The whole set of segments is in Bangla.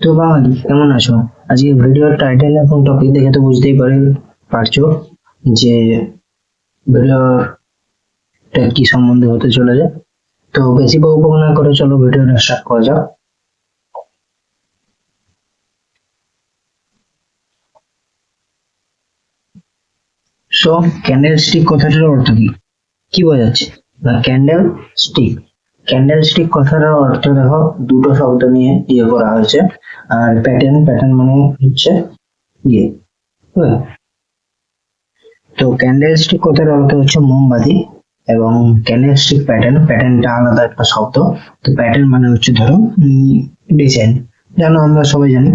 তো বাঙালি কেমন আছো? আজকে ভিডিওর টাইটেল এবং টপিক দেখে তো বুঝতেই পারছো যে ভিডিওটা কি সম্বন্ধে হতে চলেছে। তো বেশি বকবক না করে চলো ভিডিওটা স্টার্ট করা যাক। সো ক্যান্ডেল স্টিক কথাটার অর্থ কি? কি বোঝাচ্ছে না? ক্যান্ডেল স্টিক কথাটার অর্থ দেখো, দুটো শব্দ নিয়ে করা হয়েছে। আর প্যাটার্ন মানে হচ্ছে ইয়ে বুঝলে? তো ক্যান্ডেল স্টিক কথার অর্থ হচ্ছে মোমবাতি, এবং ক্যান্ডেল স্টিক প্যাটার্নটা আলাদা একটা শব্দ। তো প্যাটার্ন মানে হচ্ছে ধরো ডিজাইন, জানো, আমরা সবাই জানি।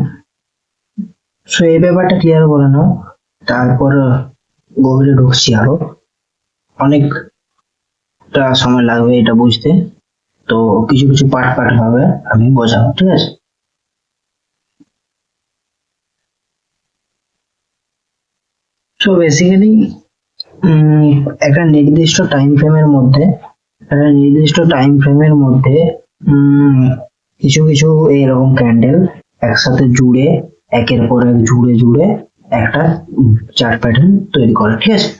সো এই ব্যাপারটা ক্লিয়ার করে নাও, তারপর গভীরে ঢুকছি। আরো অনেকটা সময় লাগবে এটা বুঝতে, তো কিছু কিছু পার্ট ভাবে আমি বোঝাবো, ঠিক আছে? সো বেসিক্যালি একটা নির্দিষ্ট টাইম ফ্রেমের মধ্যে কিছু কিছু এরকম ক্যান্ডেল একসাথে জুড়ে, একের পর এক জুড়ে একটা চার্ট প্যাটার্ন তৈরি করে, ঠিক আছে?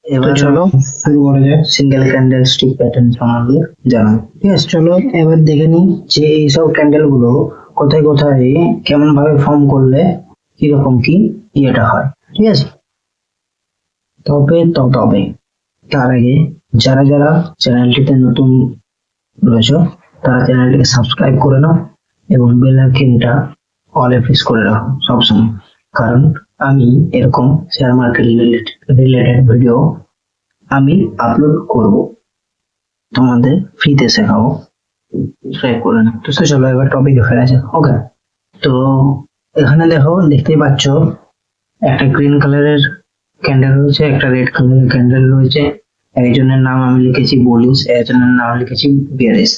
এবার চলো শুরু করা যাক সিঙ্গেল ক্যান্ডেল স্টিক প্যাটার্ন সম্বন্ধে জানাবো, ঠিক আছে? চলো এবার দেখে নিই যে এইসব ক্যান্ডেল গুলো কোথায় কোথায় কেমন ভাবে ফর্ম করলে কিরকম কি ইয়েটা হয়, ঠিক আছে? তবে তার আগে যারা যারা চ্যানেলটিতে নতুন রয়েছে তারা চ্যানেলটিকে সাবস্ক্রাইব করে নাও এবং বেল আইকনটা অলে প্রেস করে রাখো সবসময়, কারণ আমি এরকম শেয়ার মার্কেট রিলেটেড ভিডিও আমি আপলোড করব, তোমাদের ফ্রিতে শেখাবো। সাবস্ক্রাইব করে নাও। তো চলো এবার টপিকে ফেরা যাক। ওকে, তো এখানে দেখতেই পাচ্ছ একটা গ্রিন কালারের ক্যান্ডেল রয়েছে, একটা রেড কালারের ক্যান্ডেল রয়েছে। একজনের নাম আমি লিখেছি বুলিশ, একজনের নাম লিখেছি বিয়ারিশ।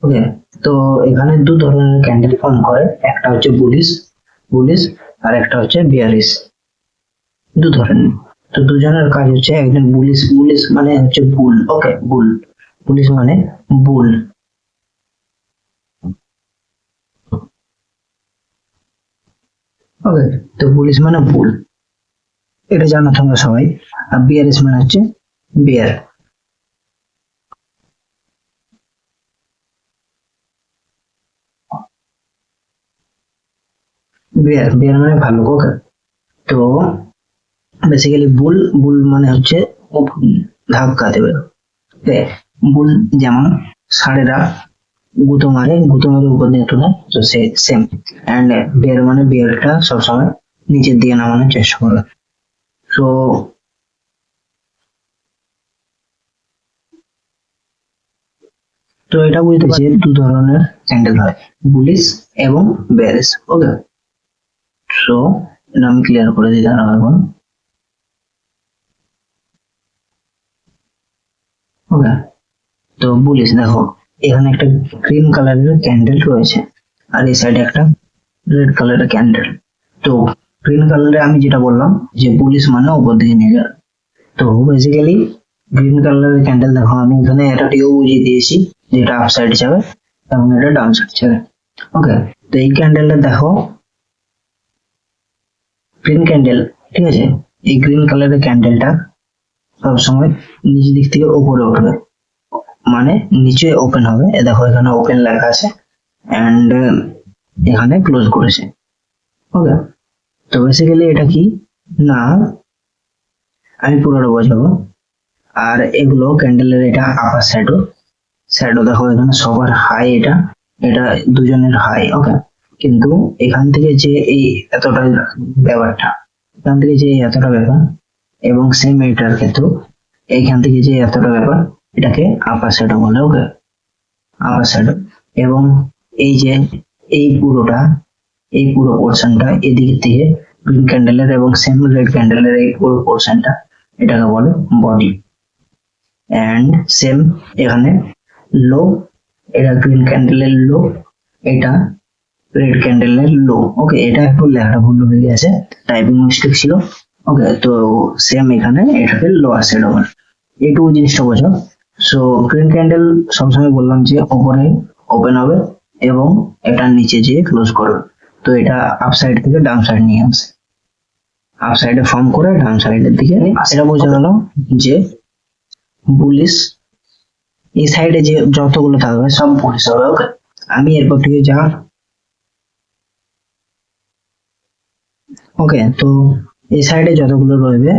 ওকে, তো এখানে দু ধরনের ক্যান্ডেল ফর্ম করে, একটা হচ্ছে বুলিশ আর একটা হচ্ছে বিয়ারিশ, দু ধরনের। তো দুজনের কাজ হচ্ছে, একজন বুলিশ মানে হচ্ছে বুল, ওকে, বুলিশ মানে বুল। ওকে, তো বুলিশ মানে বুল, এটা জানো তোমরা সবাই। আর বিয়ারিশ মানে হচ্ছে বিয়ার। বিয়ার মানে ভাল্লুক। ওকে, তো বেসিক্যালি বুল মানে হচ্ছে ধাক্কা দেবে। বুল যেমন ষাঁড়েরা গুঁতো মারে উপর দিয়ে তুলে, তো সেম। অ্যান্ড বিয়ার মানে বিয়ারটা সবসময় নিচের দিকে নামানোর চেষ্টা করে। তো এটা বুঝতে পারছি দু ধরনের ক্যান্ডেল হয়, বুলিশ এবং বিয়ারিশ। ওকে, সো এটা আমি ক্লিয়ার করে দিই, দাঁড়াও এখন। ওকে, তো বুলিশ দেখো, এখানে একটা গ্রিন কালারের ক্যান্ডেল রয়েছে আর এই সাইডে একটা রেড কালারের ক্যান্ডেল। তো গ্রিন কালারে আমি যেটা বললাম যে বুলিশ মানে উপর দিকে নিয়ে যাবে। তো বেসিক্যালি গ্রিন কালারের ক্যান্ডেল দেখো, আমি এখানে এটাটিও বুঝিয়ে দিয়েছি যে এটা আপ সাইড যাবে এবং এটা ডাউন সাইড যাবে। ওকে, তো এই ক্যান্ডেলটা দেখো গ্রিন ক্যান্ডেল, ঠিক আছে? এই গ্রিন কালারের ক্যান্ডেলটা সবসময় নিচ দিক থেকে উপরে উঠবে, মানে নিচে ওপেন হবে। দেখো এখানে ওপেন লেখা আছে অ্যান্ড এখানে ক্লোজ করেছে। ওকে, তো বেসিক্যালি এটা কি না, আমি পুরোটা বোঝাবো। আর এগুলো ক্যান্ডেলের এটা আপার শ্যাডো দেখো, এখানে সবার হাই, এটা দুজনের হাই। ওকে, কিন্তু এখান থেকে যে এই এতটা ব্যাপারটা, এখান থেকে যে এতটা ব্যাপার, এবং সেম এটার ক্ষেত্রে এইখান থেকে যে এতটা ব্যাপার, এটাকে আপার শ্যাডো বলে। ওকে, আপার শ্যাডো। এবং এই যে এই পুরো পোর্শনটা এদিক থেকে গ্রিন ক্যান্ডেলের এবং সেম রেড ক্যান্ডেলের এই পুরো পোর্শনটা, এটাকে বলে বডি। অ্যান্ড সেম এখানে লো, এটা গ্রিন ক্যান্ডেলের লো, এটা রেড ক্যান্ডেলের লো। ওকে, এটা একটু লেখাটা ভুল হয়ে গেছে, টাইপিং মিস্টেক ছিল। ওকে, তো সেম এখানে এটাকে লোয়ার শ্যাডো বলে। এইটুকু জিনিসটা বোঝো। সো গ্রিন ক্যান্ডেল সবসময় বললাম যে ওপরে ওপেন হবে এবং এটা নিচে যেয়ে ক্লোজ করবে। তো এটা আপ সাইড থেকে ডাউন সাইড নিয়ে আসে, আপ সাইডে ফর্ম করে ডাউন সাইডের দিকে। এটা বোঝা গেল যে বুলিশ এই সাইডে যে যতগুলো থাকবে সব বুলিশ হবে। ওকে, আমি এরপর থেকে যা ওকে, তো এই সাইডে যতগুলো রয়েছে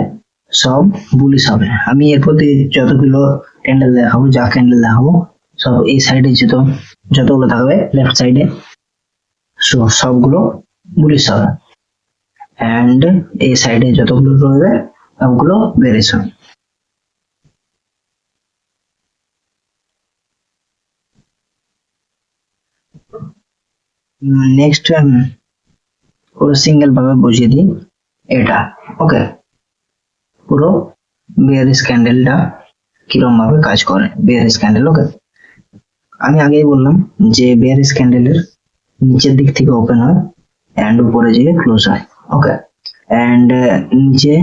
সব বুলিশ হবে। আমি এরপর থেকে যতগুলো ক্যান্ডেল দেখাবো, যা ক্যান্ডেল দেখাবো সব এই সাইডে যতগুলো থাকবে লেফট সাইডে সবগুলো বুলিশ হবে, অ্যান্ড এই সাইডে যতগুলো রয়েছে সবগুলো বেরিশ হবে। নেক্সট পুরো সিঙ্গেল ভাবে বুঝিয়ে দিই এটা। ওকে, পুরো বেয়ারিশ ক্যান্ডেলটা কিরকম ভাবে কাজ করে বেয়ারিশ ক্যান্ডেল। ওকে, আমি আগেই বললাম যে বেয়ারিশ ক্যান্ডেলের নিচের দিক থেকে ওপেন হয় এন্ড উপরে যেয়ে ক্লোজ হয়। ওকে, এন্ড নিচে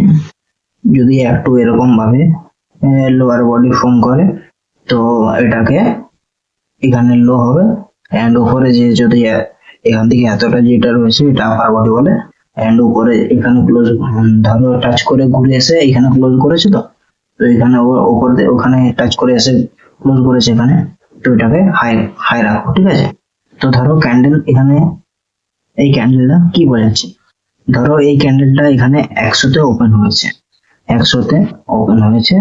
যদি একটু এরকম ভাবে লোয়ার বডি ফর্ম করে তো এটাকে এখানে লো হবে, এন্ড উপরে যে যদি এখান থেকে এতটা যেটা রয়েছে এটা আপার বডি বলে, এন্ড উপরে এখানে ক্লোজ ধরো টাচ করে ঘুরে এসে এখানে ক্লোজ করেছে, তো এখানে উপর ওখানে টাচ করে এসে ক্লোজ করেছে এখানে, তো এটাকে হাই হাই রাখো। ঠিক আছে, তো ধরো ক্যান্ডেল এখানে এই ক্যান্ডেলটা কি বোঝাচ্ছে, ধরো এই ক্যান্ডেলটা এখানে 100-তে ওপেন হয়েছে, 100-তে ওপেন হয়েছে,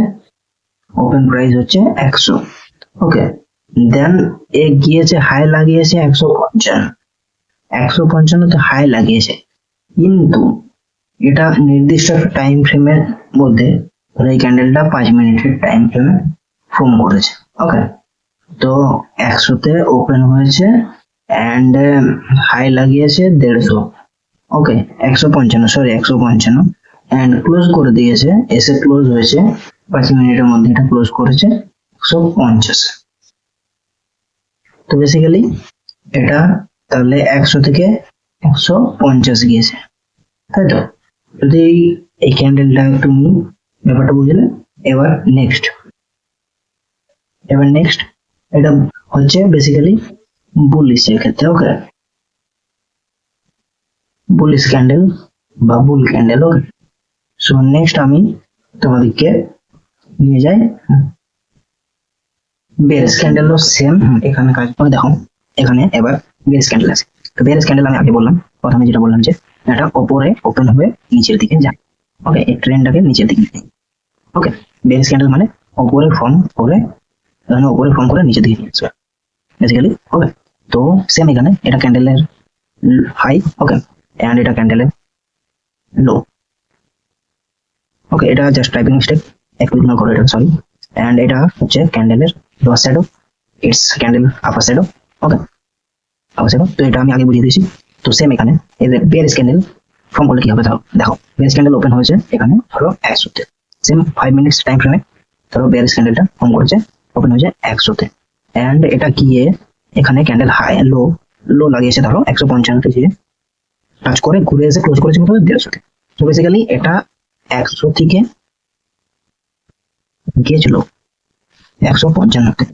ওপেন প্রাইস হচ্ছে 100। ওকে, দেন এ গিয়েছে হাই লাগিয়েছে 155, 155-তে হাই লাগিয়েছে, কিন্তু এটা নির্দিষ্ট একটা টাইম ফ্রেমের মধ্যে এই ক্যান্ডেলটা 5 মিনিটের টাইম ফ্রেমে ফর্ম করেছে। ওকে, তো 100-তে ওপেন হয়েছে এন্ড হাই লাগিয়েছে 150। ওকে, 155 এন্ড ক্লোজ করে দিয়েছে, এসে ক্লোজ হয়েছে 5 মিনিটের মধ্যে, এটা ক্লোজ করেছে 150। তো বেসিক্যালি এটা তাহলে 100 থেকে 150 গিয়েছে, তাই তো? যদি এই ক্যান্ডেলটা তুমি ব্যাপারটা বুঝলে, এবার নেক্সট এটা হচ্ছে বেসিক্যালি বুলিশ এর ক্ষেত্রে। ওকে, বুলিশ ক্যান্ডেল বা বুল ক্যান্ডেল। ওকে, সো নেক্সট আমি তোমাদেরকে নিয়ে যাই বেয়ারিশ ক্যান্ডেলও সেম এখানে কাজ করে। দেখো এখানে এবার বেয়ারিশ ক্যান্ডেল আছে, তো বেয়ারিশ ক্যান্ডেল আমি আগে বললাম, প্রথমে যেটা বললাম যে এটা উপরে ওপেন হবে নিচের দিকে যায়। ওকে, এই ট্রেন্ডটাকে নিচের দিকে। ওকে, বেয়ারিশ ক্যান্ডেল মানে উপরে ফর্ম করে নিচের দিকে নিয়ে আসবে বেসিক্যালি। ওকে, তো সেম এখানে এটা ক্যান্ডেলের হাই। ওকে, এন্ড এটা ক্যান্ডেলের লো। ওকে, এটা জাস্ট টাইপিং মিস্টেক, একটু ইগনোর করো এটা, সরি। এন্ড এটা হচ্ছে ক্যান্ডেলের lower shadow, it's candle upper shadow. Okay, upper shadow, তো এটা আমি আগে বুঝিয়ে দিয়েছি। তো সেম এখানে এই যে বেয়ারিশ ক্যান্ডেল ফর্ম করলে কি হবে, দেখো বেয়ারিশ ক্যান্ডেল ওপেন হয়েছে এখানে ধরো 100-তে, সেম 5 মিনিটস টাইম ফ্রেমে ধরো বেয়ারিশ ক্যান্ডেলটা ফর্ম করেছে, ওপেন হয়েছে 100-তে, এন্ড এটা গিয়ে এখানে ক্যান্ডেল হাই লো লাগিয়েছে ধরো 155-তে, গিয়ে টাচ করে ঘুরে এসে ক্লোজ করেছে কত 150-তে। তো বেসিক্যালি এটা 100 থেকে গিয়েছিল 155-তে,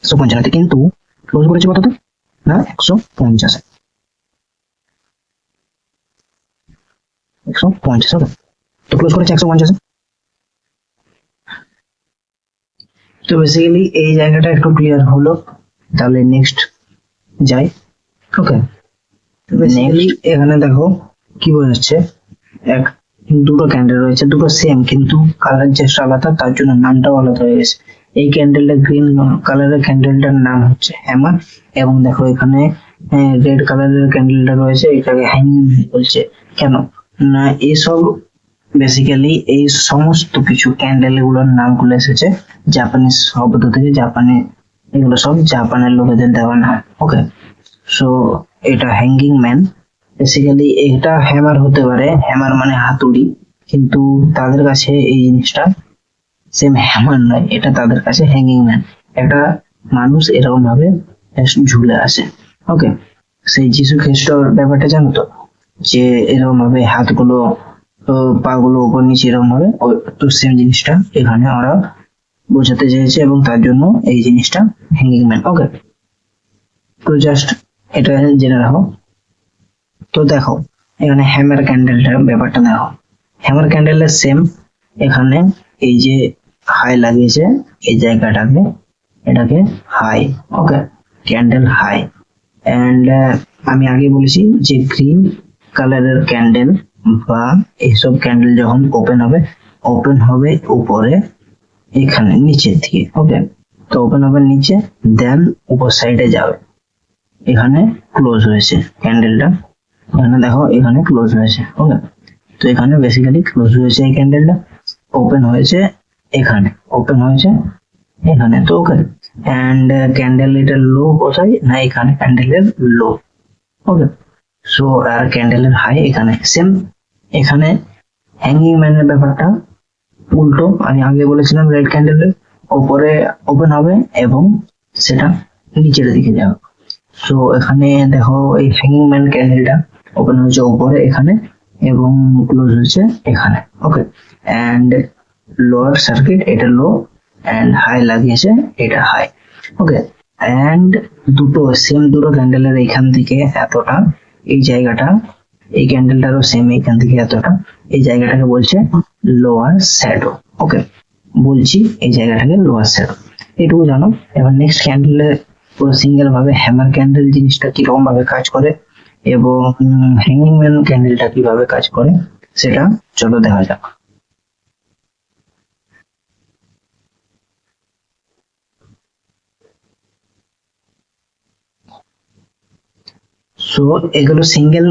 155-তে, কিন্তু ক্লোজ করেছে কততে না 150-এ, 150। ওকে, তো ক্লোজ করেছে 150-এ। তো বেসিক্যালি এই জায়গাটা একটু ক্লিয়ার হলো, তাহলে নেক্সট যাই। ওকে, তো বেসিক্যালি এখানে দেখো কি বোঝাচ্ছে, দুটো ক্যান্ডেল রয়েছে, দুটো সেম কিন্তু কালার জাস্ট আলাদা, তার জন্য নামটাও আলাদা হয়ে গেছে। এই ক্যান্ডেলটা গ্রিন কালারের ক্যান্ডেলটার নাম হচ্ছে হ্যামার, এবং দেখো এখানে রেড কালারের ক্যান্ডেলটা রয়েছে, এটাকে হ্যাঙ্গিং বলছে। কেন না, এইসব বেসিক্যালি এই সমস্ত কিছু ক্যান্ডেল এগুলোর নামগুলো এসেছে জাপানিজ শব্দ থেকে, এগুলো সব জাপানের লোকেদের দেওয়া নাম। ওকে, সো এটা হ্যাঙ্গিং ম্যান, বেসিক্যালি এটা হ্যামার হতে পারে, হ্যামার মানে হাতুড়ি, কিন্তু তাদের কাছে এই জিনিসটা সেম হ্যামার নয়, এটা তাদের কাছে হ্যাঙ্গিং ম্যান। একটা মানুষ এরকম ভাবে ঝুলে আসে। ওকে, সেই যিশু খ্রিস্টর ব্যাপারটা জানো তো, যে এরকম ভাবে হাতগুলো পা গুলো উপর নিচে এরকম হবে, তো সেম জিনিসটা এখানে আমরা বোঝাতে চেয়েছে এবং তার জন্য এই জিনিসটা হ্যাঙ্গিং ম্যান। ওকে, তো জাস্ট এটা জেনে রাখো। তো দেখো এখানে হ্যামার ক্যান্ডেলটার ব্যাপারটা দেখো, হ্যামার ক্যান্ডেলের সেম এখানে এই যে হাই লাগিয়েছে এই জায়গাটাকে, এটাকে high, okay, candle high. And আমি আগে বলেছি যে গ্রিন কালারের ক্যান্ডেল বা এইসব ক্যান্ডেল যখন ওপেন হবে উপরে এখানে নিচের দিকে, ওকে, তো ওপেন হবে নিচে, দেন উপর সাইডে যাবে, এখানে ক্লোজ হয়েছে ক্যান্ডেলটা, এখানে দেখো এখানে ক্লোজ হয়েছে, ওকে, তো এখানে বেসিক্যালি ক্লোজ হয়েছে এই ক্যান্ডেলটা, ওপেন হয়েছে এখানে, ওপেন হয়েছে এখানে, তো ওকে। এন্ড ক্যান্ডেল এটা লো কোথায় না এখানে ক্যান্ডেলের লো, ওকে, সো আর ক্যান্ডেলের হাই এখানে সেম। এখানে হ্যাঙ্গিং ম্যানের ব্যাপারটা উল্টো, আমি আগে বলেছিলাম রেড ক্যান্ডেলের উপরে ওপেন হবে এবং সেটা নিচের দিকে যাবে, তো এখানে দেখো এই হ্যাঙ্গিং ম্যান ক্যান্ডেলটা ওপেন হয়েছে উপরে এখানে এবং ক্লোজ হয়েছে এখানে, ওকে, এন্ড লোয়ার সার্কিট এটা লো এন্ড হাই লাগিয়েছে এটা হাই, ওকে, এন্ড দুটো সেম দুটো ক্যান্ডেলের এখান থেকে এতটা, এই জায়গাটা এই ক্যান্ডেলটারও সেম এখান থেকে এতটা, এই জায়গাটাকে বলছে লোয়ার শ্যাডো, ওকে, বলছি এই জায়গাটাকে লোয়ার শ্যাডো, এটুকু জানো। এবার নেক্সট ক্যান্ডেলের পুরো সিঙ্গেল ভাবে হ্যামার ক্যান্ডেল জিনিসটা কিরকম ভাবে কাজ করে এবং হ্যাঙ্গিং ম্যান ক্যান্ডেলটা কিভাবে কাজ করে সেটা চলো দেখা যাক। সো এগুলো সিঙ্গেল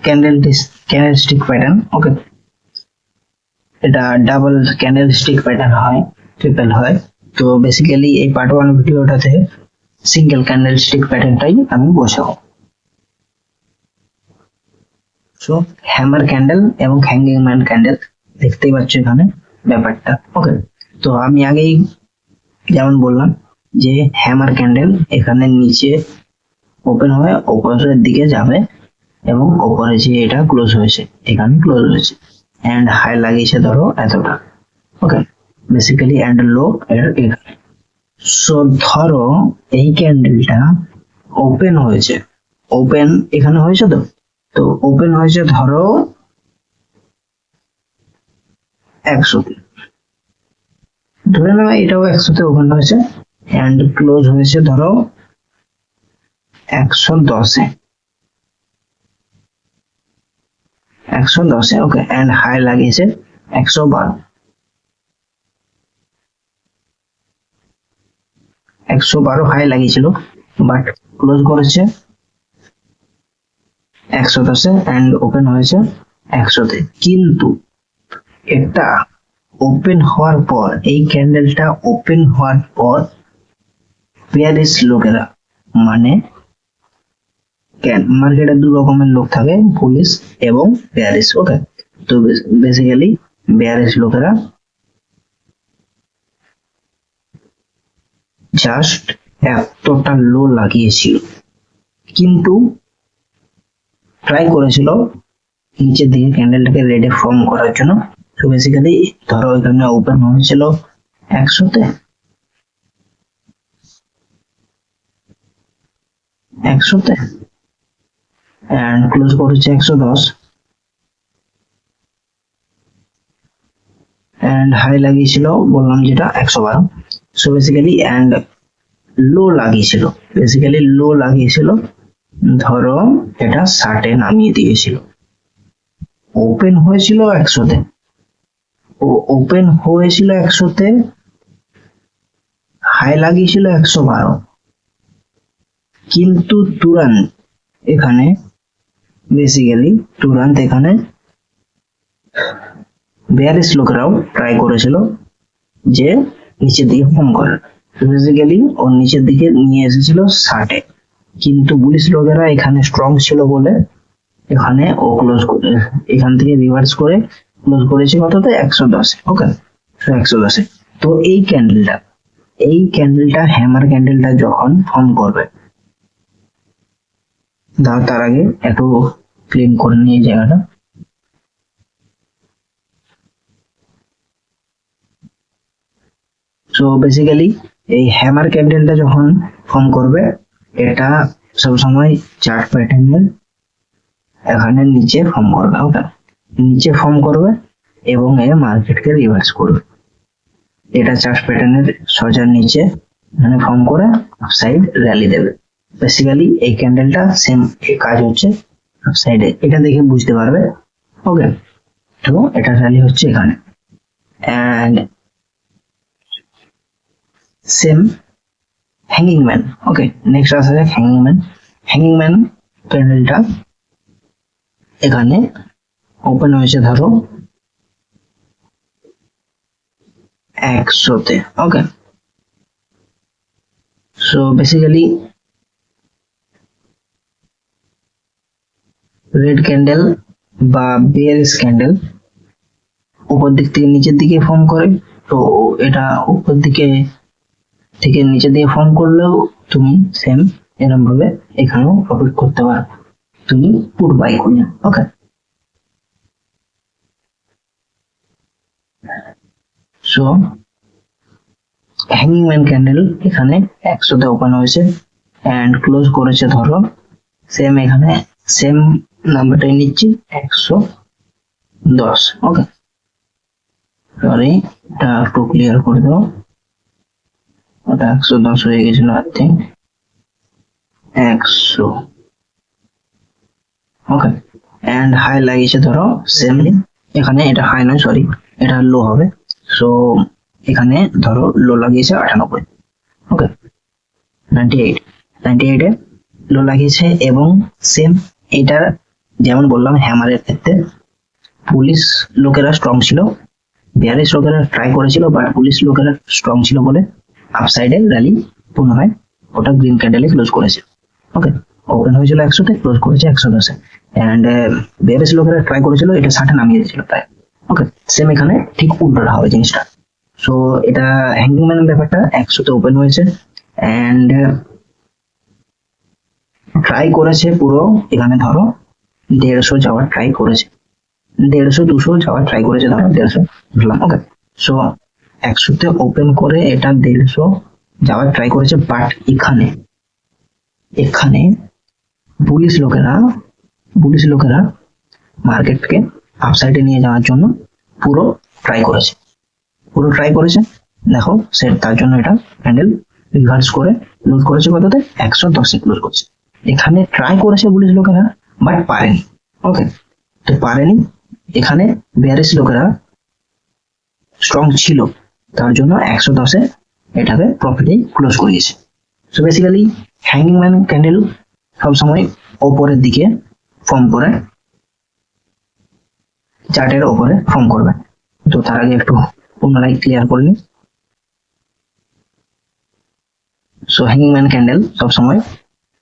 ক্যান্ডেলস্টিক প্যাটার্ন, ওকে, এটা ডাবল ক্যান্ডেলস্টিক প্যাটার্ন হয়, ট্রিপল হয়, তো বেসিক্যালি এই পার্ট 1 ভিডিওটাতে সিঙ্গেল ক্যান্ডেলস্টিক প্যাটার্নটাই আমি বোঝাবো। সো হ্যামার ক্যান্ডেল এবং হ্যাঙ্গিং ম্যান ক্যান্ডেল দেখতেই পাচ্ছ এখানে ব্যাপারটা, ওকে, তো আমি আগেই যেমন বললাম যে হ্যামার ক্যান্ডেল এখানে নিচে ওপেন হয়ে উপরের দিকে যাবে এবং উপরে যে এটা ক্লোজ হয়েছে এখানে ক্লোজ হয়েছে এন্ড হাই লাগিয়েছে ধরো এতটা, ওকে, বেসিক্যালি এন্ড লো এর এখানে। সো ধরো এই ক্যান্ডেলটা ওপেন হয়েছে, ওপেন এখানে হয়েছে, তো ওপেন হয়েছে ধরো 100-তে, ধরে নাও এটাও 100-তে ওপেন হয়েছে এন্ড ক্লোজ হয়েছে ধরো 110-এ, 110-এ, ওকে, এন্ড হাই লাগিয়েছে 112, 112 হাই লাগিয়েছিল বাট ক্লোজ করেছে 110-এ এন্ড ওপেন হয়েছে 100-তে। কিন্তু এটা ওপেন হওয়ার পর, এই ক্যান্ডেলটা ওপেন হওয়ার পর বেয়ারিশ লোকেরা, মানে মার্কেটে দু রকমের লোক থাকে, বুলিশ এবং বেয়ারিশ, ওকে, তো বেসিক্যালি বেয়ারিশ লোকেরা জাস্ট এতটা লো লাগিয়েছিল, কিন্তু ট্রাই করেছিল নিচের দিকে ক্যান্ডেলটাকে রেডে ফর্ম করার জন্য, তো বেসিক্যালি ধরো এখানে ওপেন হয়েছিল 100-তে, 100-তে এন্ড ক্লোজ করেছে 110 এন্ড হাই লাগিয়েছিল বললাম যেটা 112, সো বেসিক্যালি এন্ড লো লাগিয়েছিল ধরো এটা 60-এ নামিয়ে দিয়েছিল, ওপেন হয়েছিল 100-তে, ওপেন হয়েছিল 100-তে, হাই লাগিয়েছিল 112, কিন্তু তুরন্ত এখানে এখানে বেয়ারিশ লোকেরাও ট্রাই করেছিল যে নিচের দিকে ফর্ম করার, বেসিক্যালি ও নিচের দিকে নিয়ে এসেছিল 60-এ, কিন্তু বুলিশ লোকেরা এখানে স্ট্রং ছিল বলে এখানে ও ক্লোজ করে, এখান থেকে রিভার্স করে ক্লোজ করেছে কততে 110-এ, ওকে, 110-এ। তো এই ক্যান্ডেলটা হ্যামার ক্যান্ডেলটা যখন ফর্ম করবে, তার আগে একটু ক্লিন করে নিয়ে জায়গাটা, সো বেসিক্যালি এই হ্যামার ক্যান্ডেলটা যখন ফর্ম করবে এটা সবসময় চার্ট প্যাটার্নের এখানে নিচে ফর্ম করবে, ওকে, নিচে ফর্ম করবে এবং এ মার্কেটকে রিভার্স করবে। এটা চার্ট প্যাটার্নের সোজা নিচে এখানে ফর্ম করে আপসাইড র্যালি দেবে। বেসিক্যালি এই ক্যান্ডেলটা সেম কাজ হচ্ছে আপসাইডে, এটা দেখে বুঝতে পারবে, ওকে। তো এটা র্যালি হচ্ছে এখানে and same hanging man, okay. Next আসা যাক হ্যাঙ্গিং ম্যান। হ্যাঙ্গিং ম্যান ক্যান্ডেলটা এখানে ওপেন হয়েছে ধরো 100-তে, ওকে। সো বেসিক্যালি রেড ক্যান্ডেল বা বেয়ারিশ ক্যান্ডেল উপর দিক থেকে নিচের দিকে ফর্ম করে, তো এটা উপর দিকে থেকে নিচের দিকে ফর্ম করলেও তুমি সেম এরকম ভাবে এখানেও প্রফিট করতে পারো, তুমি পুট বাই করলে, ওকে। সো হ্যাঙ্গিং ম্যান ক্যান্ডেল এখানে 100-তে ওপেন হয়েছে এন্ড ক্লোজ করেছে ধরো সেম, এখানে সেম নাম্বারটাই নিচ্ছি 110, ওকে। সরি, এটা একটু ক্লিয়ার করে দাও, ওটা 110 হয়ে গেছিল I think 100, okay. And high লাগিয়েছে ধরো সেমলি, এখানে এটা হাই নয়, সরি এটা লো হবে। সো এখানে ধরো লো লাগিয়েছে 98, ওকে, 98 এ লো লাগিয়েছে এবং সেম এটার যেমন বললাম হ্যামারের ক্ষেত্রে পুলিশ লোকেরা স্ট্রং ছিল, বিয়ারিশ লোকেরা ট্রাই করেছিল, বাট পুলিশ লোকেরা স্ট্রং ছিল বলে আপসাইডে র্যালি পুনরায় ওটা গ্রিন ক্যান্ডেলে ক্লোজ করেছে, ওকে। ওপেন হয়েছিল 100-তে, ক্লোজ করেছে 110-এ এন্ড বিয়ারিশ লোকেরা ট্রাই করেছিল এটা 60-এ নামিয়ে দিয়েছিল প্রায়, ওকে। সেম এখানে ঠিক উল্টোটা হবে জিনিসটা। সো এটা হ্যাঙ্গিং ম্যানের ব্যাপারটা 100-তে ওপেন হয়েছে এন্ড ট্রাই করেছে পুরো, এখানে ধরো 150 যাওয়ার ট্রাই করেছে, 150-200 যাওয়ার ট্রাই করেছে, ধরো 150 ধরলাম, ওকে। সো 100-তে ওপেন করে এটা 150 যাওয়ার ট্রাই করেছে, বাট এখানে পুলিশ লোকেরা মার্কেটকে আপসাইডে নিয়ে যাওয়ার জন্য পুরো ট্রাই করেছে, দেখো সে তার জন্য এটা ক্যান্ডেল রিভার্স করে ক্লোজ করেছে কততে 110-এ ক্লোজ করছে। এখানে ট্রাই করেছে পুলিশ লোকেরা বাট পারেনি, ওকে। তো পারেনি, এখানে বিয়ারিশ লোকেরা স্ট্রং ছিল তার জন্য 110-এ এটাকে প্রফিটে ক্লোজ করিয়েছে। So basically hanging man candle সবসময় ওপরের দিকে ফর্ম করে চার্টের ওপরে ফর্ম করবে। তো তার আগে একটু পুনরায় ক্লিয়ার করলি। সো হ্যাঙ্গিং ম্যান ক্যান্ডেল সবসময়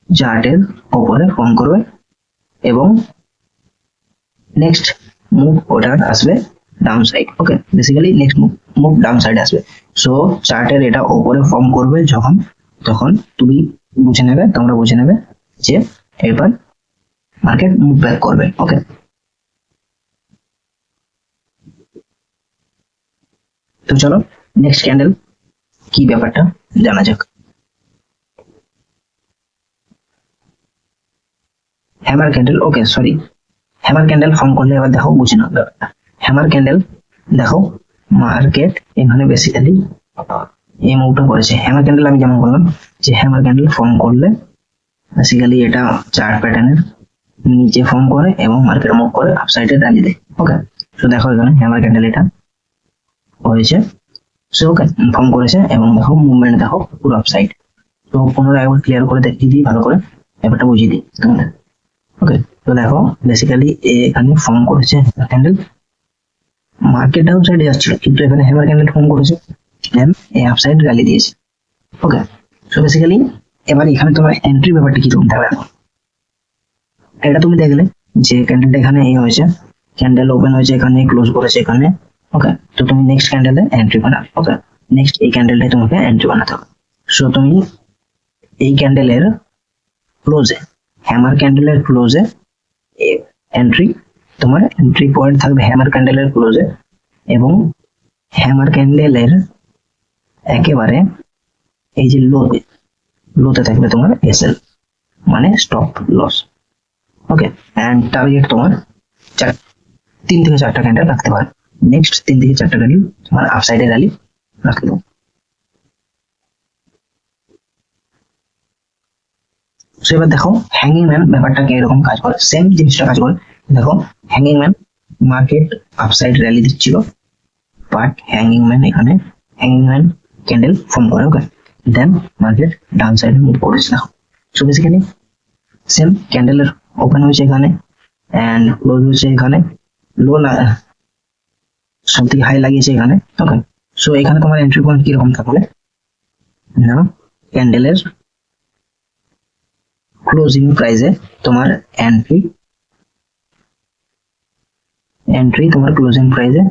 চার্টের ওপরে ফর্ম করবে এবং নেক্সট মুভ ওটার আসবে down side, okay. Basically next move down side আসবে। সো চার্টের এটা ওপরে ফর্ম করবে তখন তোমরা বুঝে নেবে যে এবার মার্কেট মুভ ব্যাক করবে, ওকে। তো চলো নেক্সট ক্যান্ডেল কি ব্যাপারটা জানা যাক। হ্যামার ক্যান্ডেল, ওকে, সরি হ্যামার ক্যান্ডেল ফর্ম করলে এবার দেখো বুঝে নাও ব্যাপারটা। হ্যামার ক্যান্ডেল দেখো মার্কেট এখানে বেসিক্যালি এই মুভটা করেছে। হ্যামার ক্যান্ডেল আমি যেমন বললাম যে হ্যামার ক্যান্ডেল ফর্ম করলে বেসিক্যালি এটা চার্ট প্যাটার্নের নিচে ফর্ম করে এবং মার্কেট মুভ করে আপসাইডে র্যালি দেয়, ওকে। তো দেখো এখানে হ্যামার ক্যান্ডেল এটা হয়েছে, সো ওকে ফর্ম করেছে এবং দেখো মুভমেন্ট দেখো পুরো আপসাইড। তো পুনরায় একবার ক্লিয়ার করে দেখিয়ে দিই, ভালো করে ব্যাপারটা বুঝিয়ে দিই তোমাদের, ওকে। তো দেখো বেসিক্যালি এখানে ফর্ম করেছে ক্যান্ডেল, মার্কেট ডাউন সাইডে যাচ্ছিল কিন্তু এখানে হ্যামার ক্যান্ডেল ফর্ম করেছে এন্ড এই আপসাইড র্যালি দিয়েছে, ওকে। সো বেসিক্যালি এবার এখানে তোমার এন্ট্রি ব্যাপারটা কি তুমি থাকবে, এটা তুমি দেখলে যে ক্যান্ডেলটা এখানে এই হয়েছে, ক্যান্ডেল ওপেন হয়েছে এখানে, ক্লোজ করেছে এখানে, ওকে। তো তুমি নেক্সট ক্যান্ডেলে এন্ট্রি বানাবে, ওকে। নেক্সট এই ক্যান্ডেলটাই তোমাকে এন্ট্রি বানাতে হবে। সো তুমি এই ক্যান্ডেলের ক্লোজে, হ্যামার ক্যান্ডেলের ক্লোজে এন্ট্রি, তোমার এন্ট্রি পয়েন্ট থাকবে হ্যামার ক্যান্ডেলের ক্লোজে এবং হ্যামার ক্যান্ডেলের একেবারে এই যে লোতে থাকবে তোমার এসএল, মানে stop loss. Okay, and target তোমার 3 থেকে 4টা ক্যান্ডেল রাখতে পারে। নেক্সট 3 থেকে 4টা ক্যান্ডেল তোমার আপসাইডে র্যালি রাখতে পারে। সো এবার দেখো হ্যাঙ্গিং ম্যান ব্যাপারটা কি এরকম কাজ করে, সেম জিনিসটা কাজ করে। দেখো hanging man market upside rally দিচ্ছিল, বাট হ্যাঙ্গিং ম্যান এখানে হ্যাঙ্গিং ম্যান ক্যান্ডেল ফর্ম করে। ওকে, দেন মার্কেট ডাউন সাইডে মুভ করেছে। দেখো সো বেসিক্যালি সেম ক্যান্ডেলের ওপেন হয়েছে এখানে এন্ড ক্লোজ হয়েছে এখানে, লো না সব থেকে হাই লাগিয়েছে এখানে। ওকে, সো এখানে তোমার এন্ট্রি পয়েন্ট কিরকম থাকবে না, ক্যান্ডেলের ক্লোজিং প্রাইসে তোমার এন্ট্রি তোমার ক্লোজিং প্রাইসে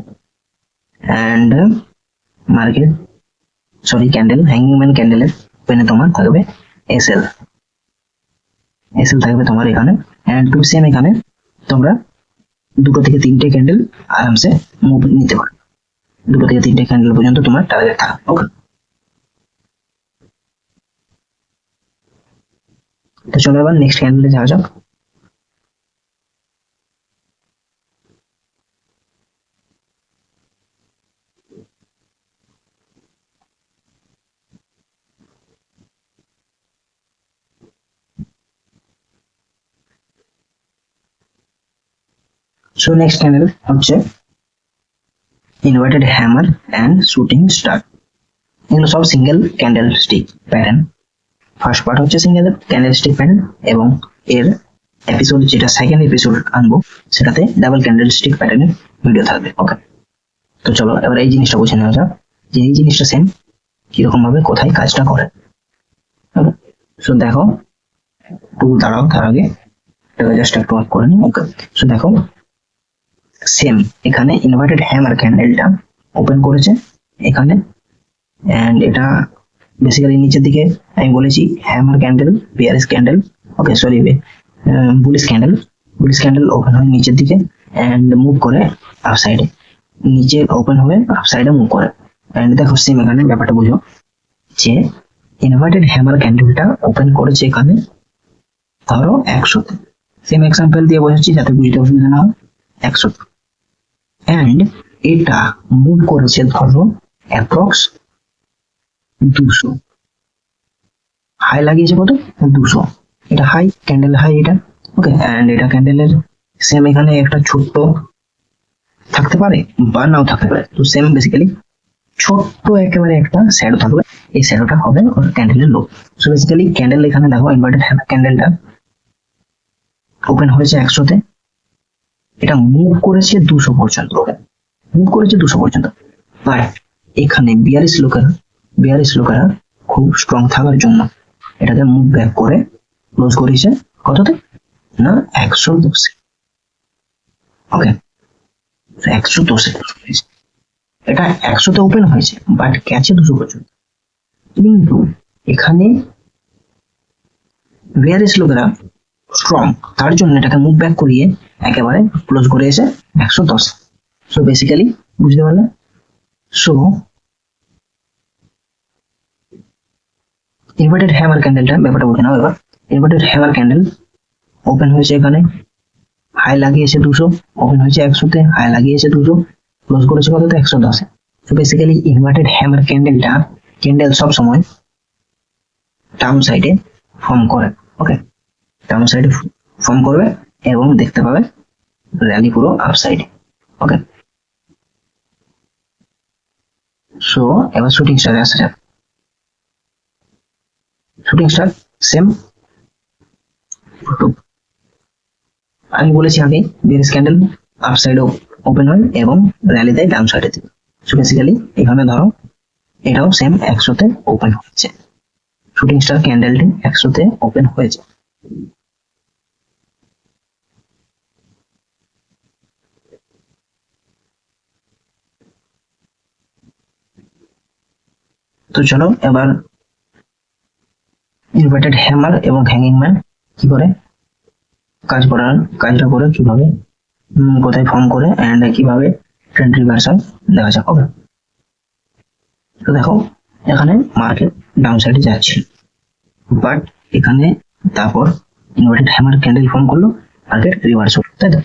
and market candle hanging man ক্যান্ডেলের ওপেনে তোমার থাকবে এসএল থাকবে তোমার এখানে। এন্ড তুমি সেম এখানে তোমরা 2 থেকে 3টে ক্যান্ডেল আরামসে মুভ নিতে পারো, 2 থেকে 3টে ক্যান্ডেল পর্যন্ত তোমার টার্গেট থাকবে। ওকে, তো চলো এবার নেক্সট ক্যান্ডেলে যাওয়া যাক। সো নেক্সট ক্যান্ডেল হচ্ছে inverted hammer and shooting star. এগুলো সব single candle stick pattern. First part হচ্ছে সিঙ্গেল ক্যান্ডেল স্টিক প্যাটার্ন এবং এর এপিসোড যেটা সেকেন্ড এপিসোড আনবো সেটাতে ডাবল ক্যান্ডেল স্টিক প্যাটার্নের ভিডিও থাকবে। ওকে, তো চলো এবার এই জিনিসটা বুঝে নেওয়া যাক যে এই জিনিসটা সেম কিরকম ভাবে কোথায় কাজটা করে। ওকে, সো দেখো একটু দাঁড়াও, তার আগে জাস্ট একটু অফ করে নিই। ওকে, সো দেখো সেম এখানে ইনভার্টেড হ্যামার ক্যান্ডেলটা ওপেন করেছে এখানে এন্ড এটা বেসিক্যালি নিচের দিকে আমি বলেছি হ্যামার ক্যান্ডেল বিয়ারিশ ক্যান্ডেল। ওকে সরি, বুলিশ ক্যান্ডেল ওপেন হয় নিচের দিকে এন্ড মুভ করে আপসাইডে, নিচে ওপেন হয়ে আপসাইডে মুভ করে। এন্ড দেখো সেম এখানে ব্যাপারটা বুঝো যে ইনভার্টেড হ্যামার ক্যান্ডেলটা ওপেন করেছে এখানে ধরো 100-তে, সেম এক্সাম্পল দিয়ে বোঝাচ্ছি যাতে বুঝতে অসুবিধা না হয়। 100 এন্ড এটা মুভ করেছে ধরো অ্যাপ্রক্স 200, হাই লাগিয়েছে কত 200, এটা হাই ক্যান্ডেল হাই এটা। ওকে, এন্ড এটা ক্যান্ডেলের সেম এখানে একটা ছোট্ট থাকতে পারে বা নাও থাকতে পারে। তো সেম বেসিক্যালি ছোট্ট একেবারে একটা শ্যাডো থাকবে, এই শ্যাডোটা হবে ক্যান্ডেলের লো। সো বেসিক্যালি ক্যান্ডেল এখানে দেখো ইনভার্টেড হ্যামার ক্যান্ডেলটা ওপেন হয়েছে 100-তে, এটা মুভ করেছে 200 পর্যন্ত, বাট এখানে বিয়ারিশ লোকেরা খুব স্ট্রং থাকার জন্য এটাকে মুভ ব্যাক করে ক্লোজ করেছে কততে না 110। ওকে, 110 এটা 100-তে ওপেন হয়েছে বাট গেছে 200 পর্যন্ত, কিন্তু এখানে বিয়ারিশ লোকেরা স্ট্রং তার জন্য এটাকে মুভ ব্যাক করিয়ে একেবারে ক্লোজ করে এসে 110। সো বেসিক্যালি বুঝতে পারলে। সো ইনভার্টেড হ্যামার ক্যান্ডেলটা ব্যাপারটা বুঝে নাও এবার। ইনভার্টেড হ্যামার ক্যান্ডেল ওপেন হয়েছে এখানে, হাই লাগিয়েছে 200, ওপেন হয়েছে 100-তে, হাই লাগিয়েছে 200, ক্লোজ করেছে কততে 110। তো বেসিক্যালি ইনভার্টেড হ্যামার ক্যান্ডেল সব সময় ডাউন সাইডে ফর্ম করে। ওকে, ডাউন সাইডে ফর্ম করবে এবং দেখতে পাবে র্যালি পুরো আপ সাইডে। ওকে, সো এবার শুটিং স্টারে আসা যাক। শুটিং স্টার সেম, আমি বলেছি আগে বিয়ারিশ ক্যান্ডেল আপ সাইডে ওপেন হয় এবং র্যালি দেয় ডাউন সাইডে। সো বেসিক্যালি এখানে ধরো এটাও সেম 100-তে ওপেন হয়েছে, শুটিং স্টার ক্যান্ডেলটি 100-তে ওপেন হয়েছে। তো চলো এবার ইনভার্টেড হ্যামার এবং হ্যাঙ্গিং ম্যান কি করে কাজটা করে কিভাবে কোথায় ফর্ম করে এন্ড কিভাবে ট্রেন্ড রিভার্সাল দেখা যাক। ওকে, তো দেখো এখানে মার্কেট ডাউন সাইডে যাচ্ছে, বাট এখানে তারপর ইনভার্টেড হ্যামার ক্যান্ডেল ফর্ম করলো, মার্কেট রিভার্স হলো, তাই তো?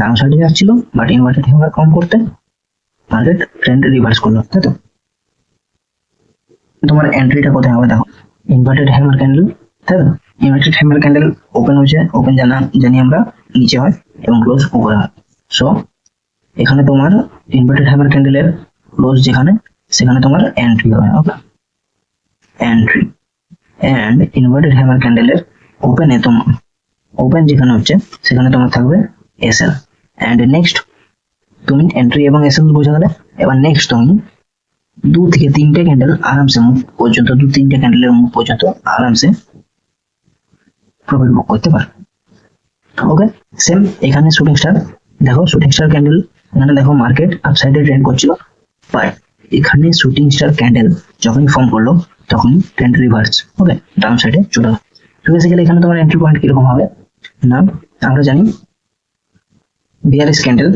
ডাউন সাইডে যাচ্ছিল বাট ইনভার্টেড হ্যামার ফর্ম করতে মার্কেট ট্রেন্ড রিভার্স করলো, তাই তো? তোমার এন্ট্রিটা কোথায় হবে দেখো, ইনভার্টেড হ্যামার ক্যান্ডেল, তাই তো? ইনভার্টেড হ্যামার ক্যান্ডেল ওপেন হয়েছে, ওপেন জানি আমরা নিচে হয় এবং ক্লোজ উপরে হয়। সো এখানে তোমার ইনভার্টেড হ্যামার ক্যান্ডেলের ক্লোজ যেখানে, সেখানে তোমার এন্ট্রি হবে, ওকে? এন্ট্রি এন্ড ইনভার্টেড হ্যামার ক্যান্ডেলের ওপেনে তোমার ওপেন যেখানে হচ্ছে সেখানে তোমার থাকবে এসএল। এন্ড নেক্সট তুমি এন্ট্রি এবং এসএল বোঝা গেলে, এবার নেক্সট তুমি 2 থেকে 3টে ক্যান্ডেল আরামসে মুখ পর্যন্ত, 2-3টে ক্যান্ডেলের মুখ পর্যন্ত আরামসে প্রফিট বুক করতে পারবে, ওকে? সেম এখানে শুটিং স্টার, দেখো শুটিং স্টার ক্যান্ডেল, এখানে দেখো মার্কেট আপসাইডে ট্রেন্ড করছিল, বাট এখানে শুটিং স্টার ক্যান্ডেল যখনই ফর্ম করলো তখনই ট্রেন্ড রিভার্স, ওকে, ডাউন সাইডে চলে গেল। তো বেসিক্যালি এখানে তোমার এন্ট্রি পয়েন্ট কিরকম হবে না, আমরা জানি বিয়ারিশ ক্যান্ডেল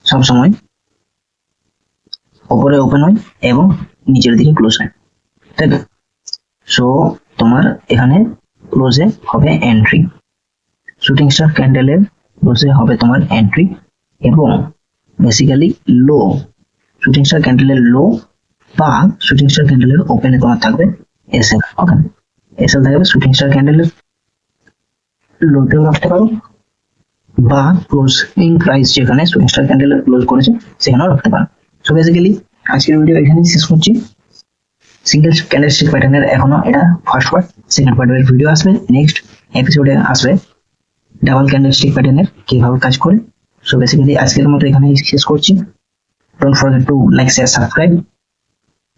সব সময় উপরে ওপেন হয় এবং নিচের দিকে ক্লোজ হয়, তাই তো? সো তোমার এখানে ক্লোজে হবে এন্ট্রি, শুটিং স্টার ক্যান্ডেলের ক্লোজে হবে তোমার এন্ট্রি, এবং বেসিক্যালি লো, শুটিং স্টার ক্যান্ডেলের লো বা শুটিং স্টার ক্যান্ডেলের ওপেনে তোমার থাকবে এসএল, ওকে? এসএল থাকবে শুটিং স্টার ক্যান্ডেলের লোতেও রাখতে পারো বা ক্লোজিং প্রাইস যেখানে শুটিং স্টার ক্যান্ডেলের ক্লোজ করেছে সেখানেও রাখতে পারো। সো বেসিক্যালি আজকের ভিডিও এখানেই শেষ করছি। সিঙ্গেল ক্যান্ডেলস্টিক প্যাটার্নের এখনো এটা ফার্স্ট পার্ট, সেকেন্ড পার্টের ভিডিও আসবে, নেক্সট এপিসোডে আসবে ডাবল ক্যান্ডেলস্টিক প্যাটার্নের কিভাবে কাজ করে। সো বেসিক্যালি আজকের মতো এখানেই শেষ করছি। Don't forget to like, share, subscribe.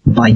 By.